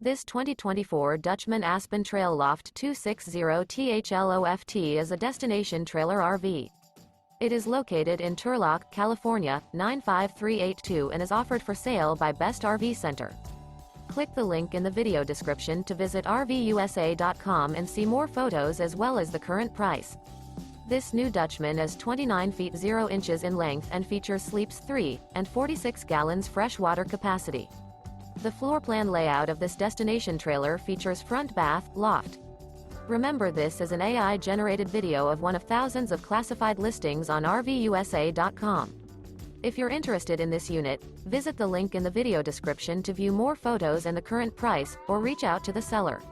This 2024 Dutchmen Aspen Trail Loft 260THLOFT is a destination trailer RV. It is located in Turlock, California, 95382 and is offered for sale by Best RV Center. Click the link in the video description to visit RVUSA.com and see more photos as well as the current price. This new Dutchmen is 29 feet 0 inches in length and features sleeps 3 and 46 gallons fresh water capacity. The floor plan layout of this destination trailer features front bath, loft. Remember, this is an AI-generated video of one of thousands of classified listings on RVUSA.com. If you're interested in this unit, visit the link in the video description to view more photos and the current price, or reach out to the seller.